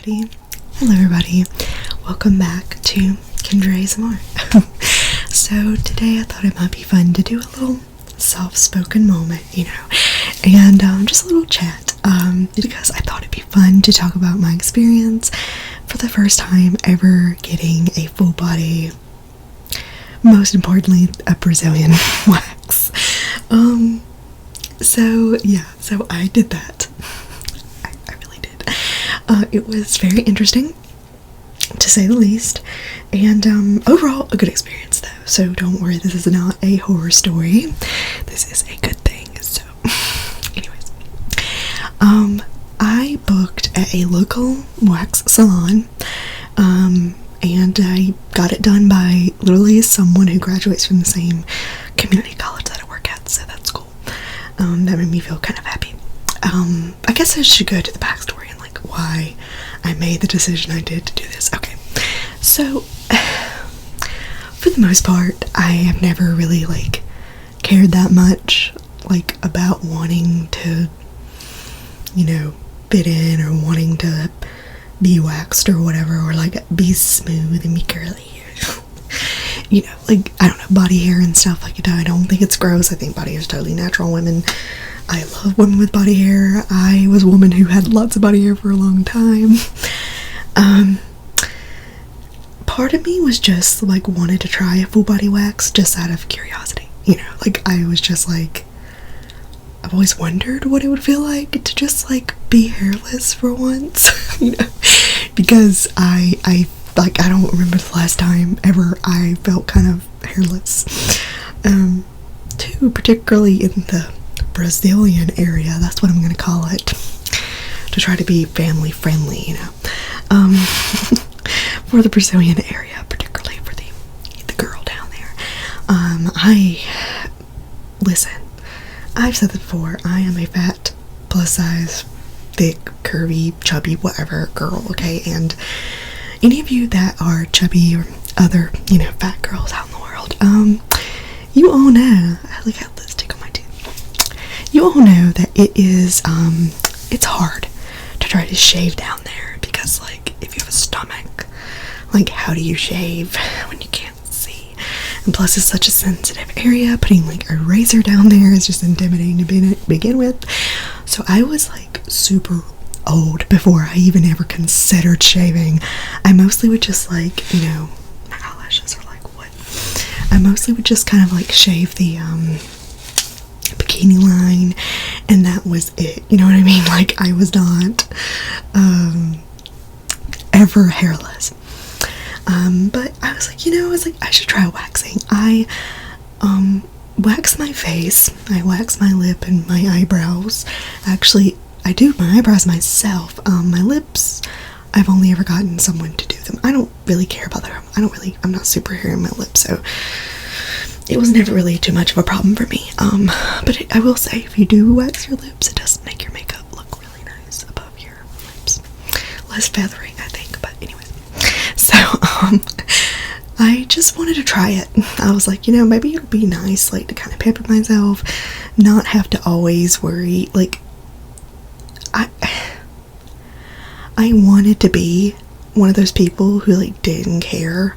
everybody. Hello everybody. Welcome back to Kendra ASMR. So today I thought it might be fun to do a little soft-spoken moment, and just a little chat, because I thought it'd be fun to talk about my experience for the first time ever getting a full body, most importantly, a Brazilian wax. So I did that. I really did. It was very interesting, to say the least, and overall a good experience though, so don't worry, this is not a horror story, this is a good thing. So anyways, I booked at a local wax salon, and I got it done by literally someone who graduates from the same community college that I work at, so that's cool. That made me feel kind of happy. I guess I should go to the backstory and like why I made the decision I did to do this. Okay, so for the most part, I have never really like cared that much like about wanting to, fit in or wanting to be waxed or whatever, or like be smooth and be curly. Like, I don't know, body hair and stuff. Like, I don't think it's gross. I think body hair is totally natural. Women, I love women with body hair. I was a woman who had lots of body hair for a long time. Part of me was just like wanted to try a full body wax just out of curiosity. Like, I was just like, I've always wondered what it would feel like to just like be hairless for once, because I don't remember the last time ever I felt kind of hairless, too, particularly in the Brazilian area, that's what I'm gonna call it, to try to be family friendly, for the Brazilian area, particularly for the girl down there. Listen, I've said this before, I am a fat, plus size, thick, curvy, chubby, whatever girl, okay, and any of you that are chubby or other, fat girls out in the world, you all know, look how this tickle my tooth, you all know that it is, it's hard to try to shave down there, because, like, if you have a stomach, like, how do you shave when you can't see? And plus, it's such a sensitive area, putting, like, a razor down there is just intimidating to begin with, so I was, like, super old before I even ever considered shaving. I mostly would just like, my eyelashes are like, what? I mostly would just kind of like shave the bikini line, and that was it. You know what I mean? Like, I was not ever hairless. But I was like, I should try waxing. I wax my face, I wax my lip and my eyebrows. Actually, I do my eyebrows myself. My lips, I've only ever gotten someone to do them. I don't really care about them. I'm not super hairy in my lips, so it was never really too much of a problem for me. But I will say, if you do wax your lips, it does make your makeup look really nice above your lips. Less feathering, I think, but anyways. So, I just wanted to try it. I was like, maybe it'll be nice, like, to kind of pamper myself, not have to always worry, like, I wanted to be one of those people who like didn't care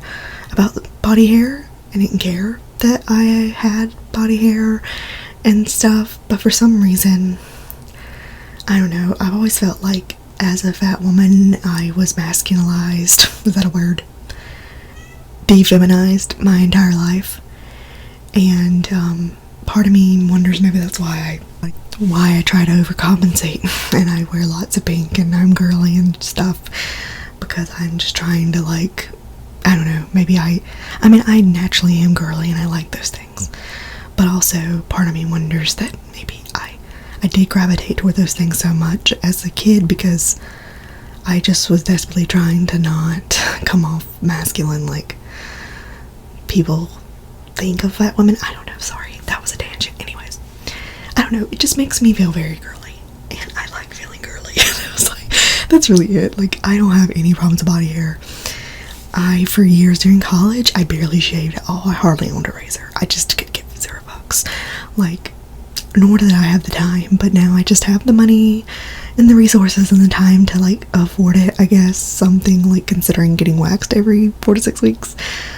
about body hair and didn't care that I had body hair and stuff, but for some reason, I don't know, I've always felt like as a fat woman I was masculinized, is that a word? Defeminized my entire life, and part of me wonders maybe that's why I try to overcompensate and I wear lots of pink and I'm girly and stuff, because I'm just trying to, like, I don't know, maybe I naturally am girly and I like those things, but also part of me wonders that maybe I did gravitate toward those things so much as a kid because I just was desperately trying to not come off masculine like people think of fat women. I don't know, sorry, that was a tangent. Anyways, I don't know, it just makes me feel very girly, and I like feeling girly. And I was like, that's really it. Like, I don't have any problems with body hair. For years during college, I barely shaved at all. I hardly owned a razor. I just could give $0. Like, nor did I have the time, but now I just have the money and the resources and the time to like afford it, I guess, something like considering getting waxed every 4 to 6 weeks.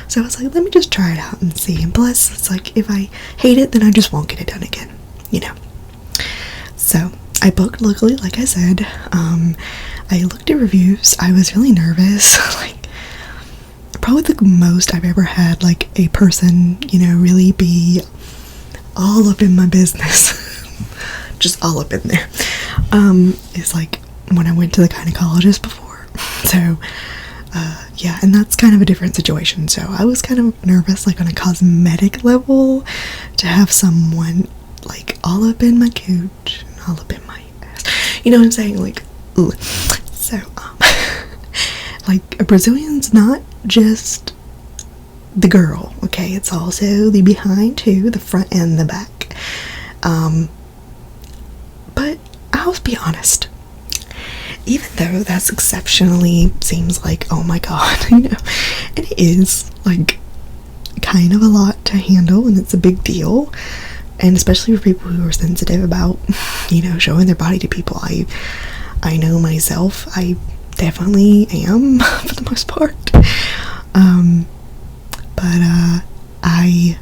So I was like, let me just try it out and see. And plus, it's like, if I hate it, then I just won't get it done again, you know. So I booked locally, like I said. I looked at reviews. I was really nervous. Like, probably the most I've ever had like a person, you know, really be all up in my business. Just all up in there. Is like when I went to the gynecologist before. So yeah, and that's kind of a different situation. So I was kind of nervous, like on a cosmetic level, to have someone like all up in my cooch and all up in my ass, you know what I'm saying? Like, ooh. So like, a Brazilian's not just the girl, okay? It's also the behind too, the front and the back. But I'll be honest, even though that's exceptionally seems like, oh my god, you know, it is like kind of a lot to handle, and it's a big deal, and especially for people who are sensitive about, you know, showing their body to people. I know myself, I definitely am for the most part. But I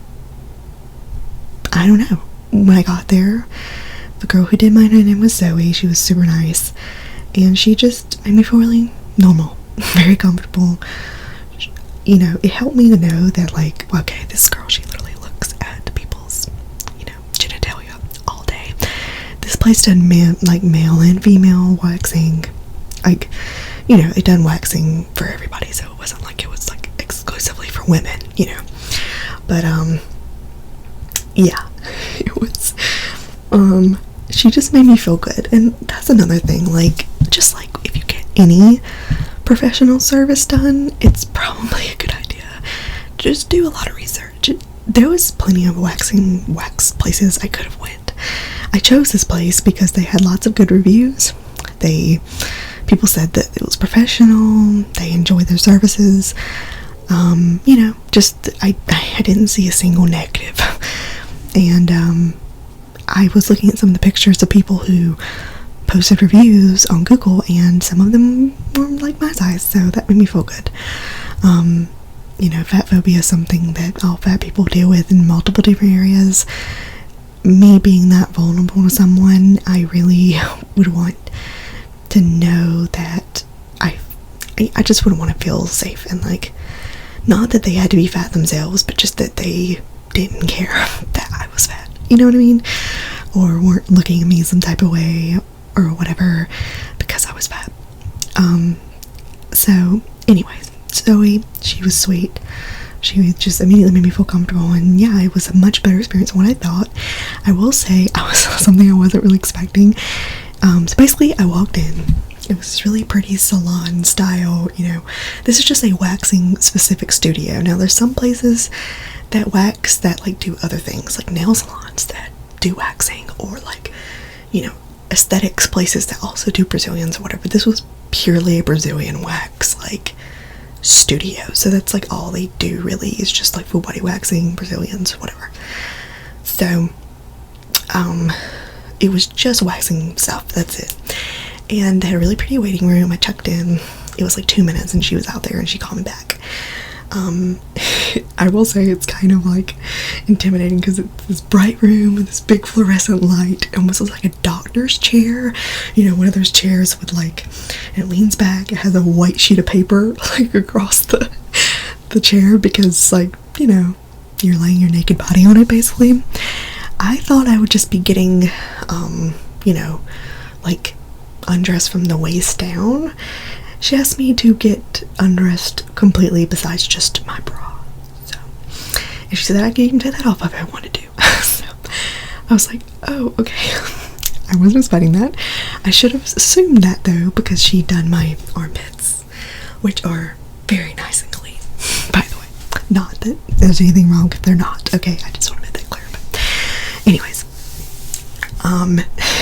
don't know. When I got there, the girl who did mine, her name was Zoe. She was super nice, and she just made me feel really normal, very comfortable. You know, it helped me to know that, like, okay, this girl, she literally looks at people's, you know, genitalia all day. This place done male and female waxing. Like, you know, it done waxing for everybody, so it wasn't like it was like exclusively for women, you know. But yeah, it was she just made me feel good. And that's another thing, like, just like if you get any professional service done, it's probably a good idea. Just do a lot of research. There was plenty of wax places I could have went. I chose this place because they had lots of good reviews. People said that it was professional, they enjoyed their services. You know, just I didn't see a single negative. And I was looking at some of the pictures of people who posted reviews on Google, and some of them were like my size, so that made me feel good. You know, fat phobia is something that all fat people deal with in multiple different areas. Me being that vulnerable to someone, I really would want to know that I just would want to feel safe, and like, not that they had to be fat themselves, but just that they didn't care that I was fat, you know what I mean? Or weren't looking at me some type of way or whatever because I was fat. So anyways, Zoe, she was sweet. She just immediately made me feel comfortable, and yeah, it was a much better experience than what I thought. I will say, I was something I wasn't really expecting. So basically, I walked in. It was this really pretty salon style, you know. This is just a waxing specific studio. Now, there's some places that wax that like do other things, like nail salons that do waxing, or like, you know, aesthetics places that also do Brazilians or whatever. This was purely a Brazilian wax like studio, so that's like all they do really, is just like full body waxing, Brazilians, whatever. So it was just waxing stuff, that's it. And they had a really pretty waiting room. I checked in, it was like 2 minutes, and she was out there, and she called me back. I will say it's kind of like intimidating because it's this bright room with this big fluorescent light. It almost looks like a doctor's chair, you know, one of those chairs with like, and it leans back, it has a white sheet of paper like across the chair, because like, you know, you're laying your naked body on it basically. I thought I would just be getting you know, like undressed from the waist down. She asked me to get undressed completely besides just my bra. So, and she said I could even take that off if I wanted to. So I was like, oh, okay. I wasn't expecting that. I should have assumed that though, because she'd done my armpits, which are very nice and clean, by the way. Not that there's anything wrong if they're not. Okay, I just want to make that clear. But anyways,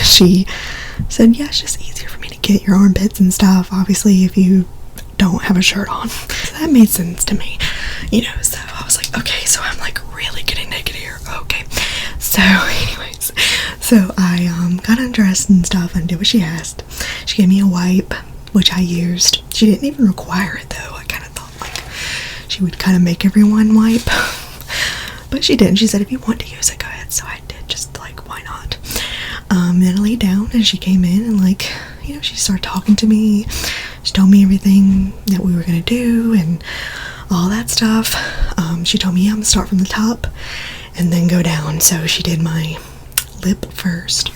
she said, yeah, it's just easier for me to get your armpits and stuff, obviously, if you don't have a shirt on. So that made sense to me, you know. So I was like, okay, so I'm like really getting naked here. Okay. So anyways, so I got undressed and stuff and did what she asked. She gave me a wipe, which I used. She didn't even require it though. I kind of thought like she would kind of make everyone wipe, but she didn't. She said, if you want to use it, go ahead. So I did, just like, why not? Then I laid down and she came in and, like, you know, she started talking to me. She told me everything that we were gonna do and all that stuff. She told me, yeah, I'm gonna start from the top and then go down. So she did my lip first.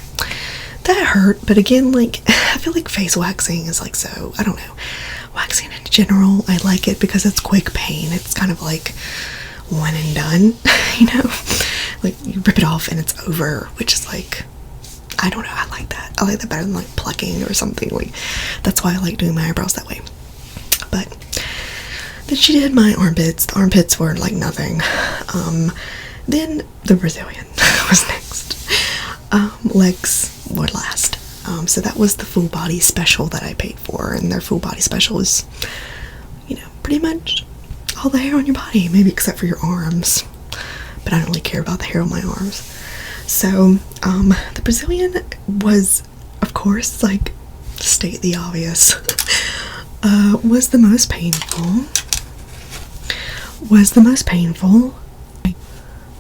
That hurt, but again, like, I feel like face waxing is like, so, I don't know. Waxing in general, I like it because it's quick pain. It's kind of like one and done, you know? Like, you rip it off and it's over, which is like, I don't know, I like that. I like that better than like plucking or something. Like, that's why I like doing my eyebrows that way. But then she did my armpits. The armpits were like nothing. Then the Brazilian was next. Legs were last. So that was the full body special that I paid for, and their full body special is, you know, pretty much all the hair on your body, maybe except for your arms. But I don't really care about the hair on my arms. So, the Brazilian was, of course, like, state the obvious, was the most painful.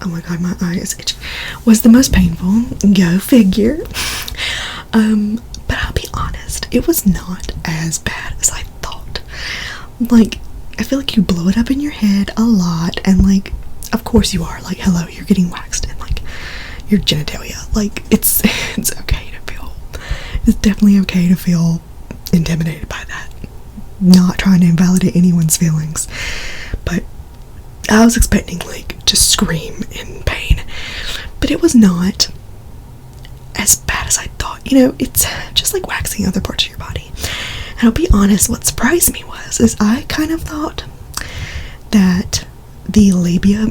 Oh my god, my eye is itching. Was the most painful. Go figure. But I'll be honest, it was not as bad as I thought. Like, I feel like you blow it up in your head a lot, and, like, of course you are. Like, hello, you're getting waxed in, like, your genitalia. Like, it's okay to feel, it's definitely okay to feel intimidated by that. Not trying to invalidate anyone's feelings, but I was expecting, like, to scream in pain, but it was not as bad as I thought. You know, it's just like waxing other parts of your body. And I'll be honest, what surprised me is I kind of thought that the labia,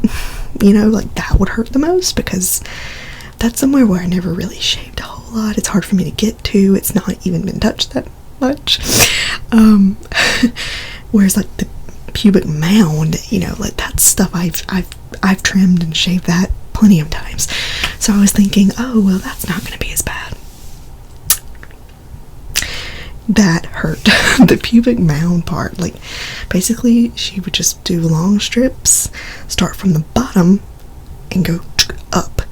you know, like, that would hurt the most, because that's somewhere where I never really shaved a whole lot. It's hard for me to get to. It's not even been touched that much. Whereas, like, the pubic mound, you know, like, that stuff I've trimmed and shaved that plenty of times. So I was thinking, oh, well, that's not gonna be as bad. That hurt. The pubic mound part, like, basically she would just do long strips, start from the bottom and go up,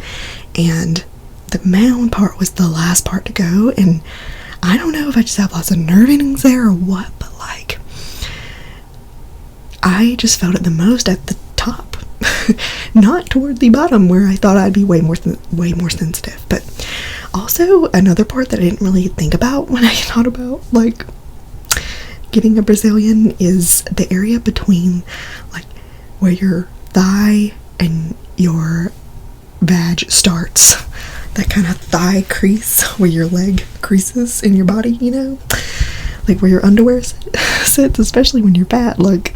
and the mound part was the last part to go. And I don't know if I just have lots of nerve endings there or what, but, like, I just felt it the most at the top, not toward the bottom where I thought I'd be way more sensitive. But also, another part that I didn't really think about when I thought about, like, getting a Brazilian is the area between, like, where your thigh and your vag starts. That kind of thigh crease where your leg creases in your body, you know? Like, where your underwear sits, especially when you're fat. Like,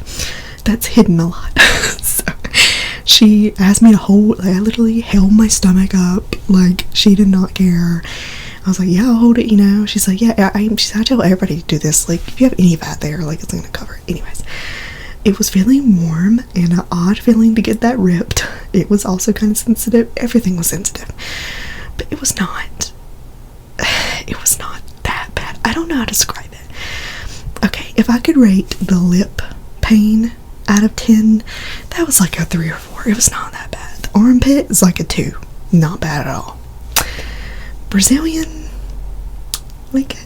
that's hidden a lot. So she asked me to hold, like, I literally held my stomach up. Like, she did not care. I was like, yeah, I'll hold it, you know? She's like, yeah, I tell everybody to do this. Like, if you have any fat there, like, it's gonna cover it. Anyways, it was feeling warm and an odd feeling to get that ripped. It was also kind of sensitive. Everything was sensitive. But it was not that bad. I don't know how to describe it. Okay, if I could rate the lip pain out of 10, that was like a 3 or 4. It was not that bad. The armpit is like a 2. Not bad at all. Brazilian, like,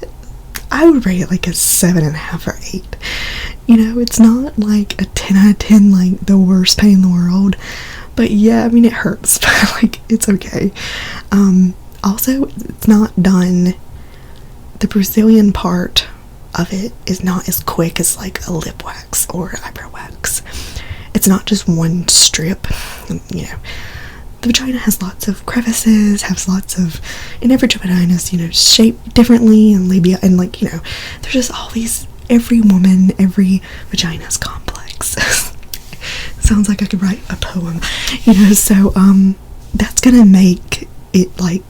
I would rate it like a 7.5 or 8. You know, it's not like a 10 out of 10, like the worst pain in the world. But yeah, I mean, it hurts, but, like, it's okay. Also, it's not done. The Brazilian part of it is not as quick as, like, a lip wax or eyebrow wax. It's not just one strip, you know. The vagina has lots of crevices, and every vagina is, you know, shaped differently, and labia, and, like, you know, there's just all these, every vagina is complex. Sounds like I could write a poem, you know. So, that's gonna make it, like,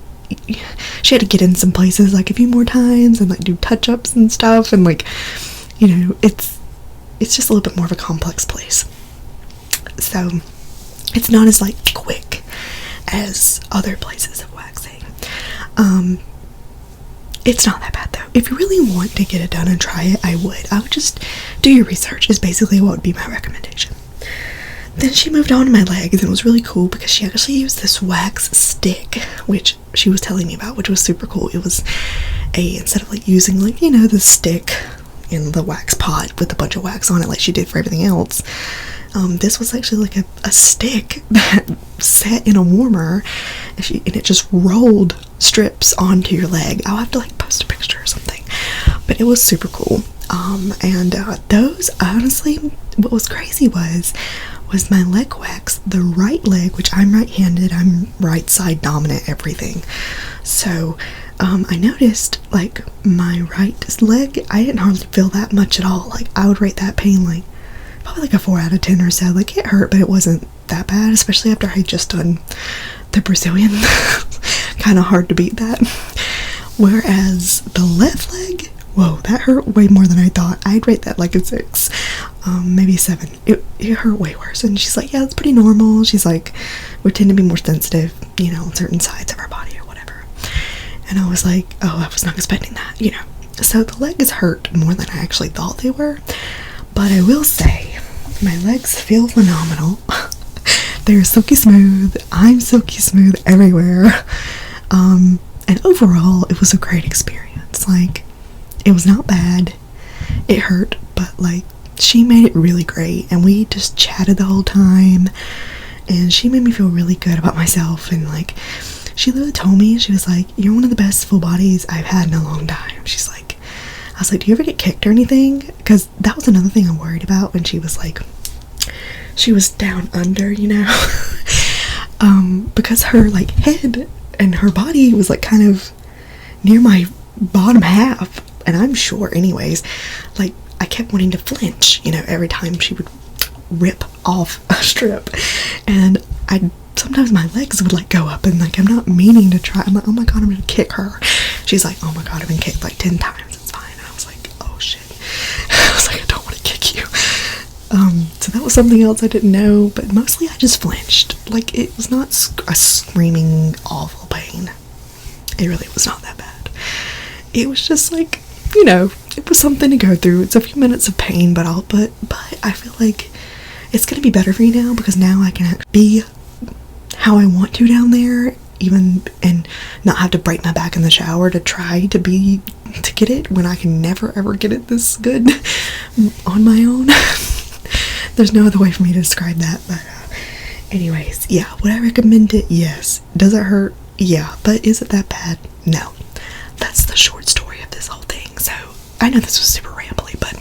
she had to get in some places, like, a few more times, and, like, do touch-ups and stuff, and, like, you know, it's just a little bit more of a complex place. So, it's not as, like, quick as other places of waxing. It's not that bad though. If you really want to get it done and try it, I would just do your research is basically what would be my recommendation. Then she moved on to my legs, and it was really cool because she actually used this wax stick, which she was telling me about, which was super cool. It was instead of like using like, you know, the stick in the wax pot with a bunch of wax on it like she did for everything else, this was actually like a stick that sat in a warmer, and it just rolled strips onto your leg. I'll have to like post a picture or something, but it was super cool. And those, honestly, what was crazy was my leg wax, the right leg, which I'm right-handed, I'm right side dominant, everything. So I noticed like my right leg, I didn't hardly feel that much at all. Like I would rate that pain like probably like a 4 out of 10 or so. Like it hurt, but it wasn't that bad, especially after I had just done the Brazilian. Kind of hard to beat that. Whereas the left leg, whoa, that hurt way more than I thought. I'd rate that like a 6, maybe 7. It hurt way worse. And she's like, yeah, it's pretty normal. She's like, we tend to be more sensitive, you know, on certain sides of our body or whatever. And I was like, oh, I was not expecting that, you know. So the legs hurt more than I actually thought they were. But I will say, my legs feel phenomenal. They're silky smooth. I'm silky smooth everywhere. And overall, it was a great experience. Like, it was not bad. It hurt, but like, she made it really great. And we just chatted the whole time. And she made me feel really good about myself. And like, she literally told me, she was like, you're one of the best full bodies I've had in a long time. She's like, I was like, do you ever get kicked or anything? Because that was another thing I worried about when she was like, she was down under, you know. Because her like head and her body was like kind of near my bottom half. And I'm sure anyways, like I kept wanting to flinch, you know, every time she would rip off a strip. And sometimes my legs would like go up, and like I'm not meaning to try. I'm like, oh my god, I'm gonna kick her. She's like, oh my god, I've been kicked like 10 times, it's fine. And I was like, oh shit. I was like, I don't want to kick you. So that was something else I didn't know, but mostly I just flinched. Like it was not a screaming awful pain. It really was not that bad. It was just like, you know, it was something to go through. It's a few minutes of pain, but I feel like it's gonna be better for me now, because now I can be how I want to down there, even, and not have to break my back in the shower to try to get it when I can never ever get it this good on my own. There's no other way for me to describe that. But anyways, yeah, would I recommend it? Yes. Does it hurt? Yeah. But is it that bad? No. That's the short story of this whole thing. So I know this was super rambly, but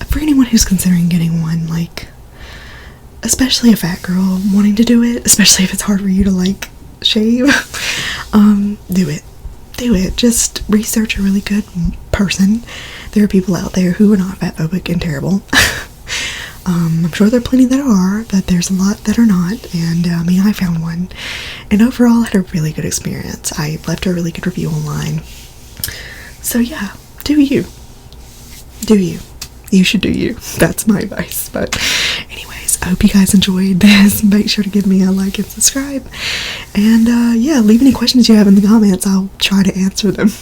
for anyone who's considering getting one, like, especially a fat girl wanting to do it, especially if it's hard for you to like shave, do it. Just research a really good person. There are people out there who are not fat phobic and terrible. I'm sure there are plenty that are, but there's a lot that are not. And I mean, I found one, and overall I had a really good experience. I left a really good review online. So yeah, do you should do you. That's my advice. But anyways, I hope you guys enjoyed this. Make sure to give me a like and subscribe, and yeah, leave any questions you have in the comments. I'll try to answer them.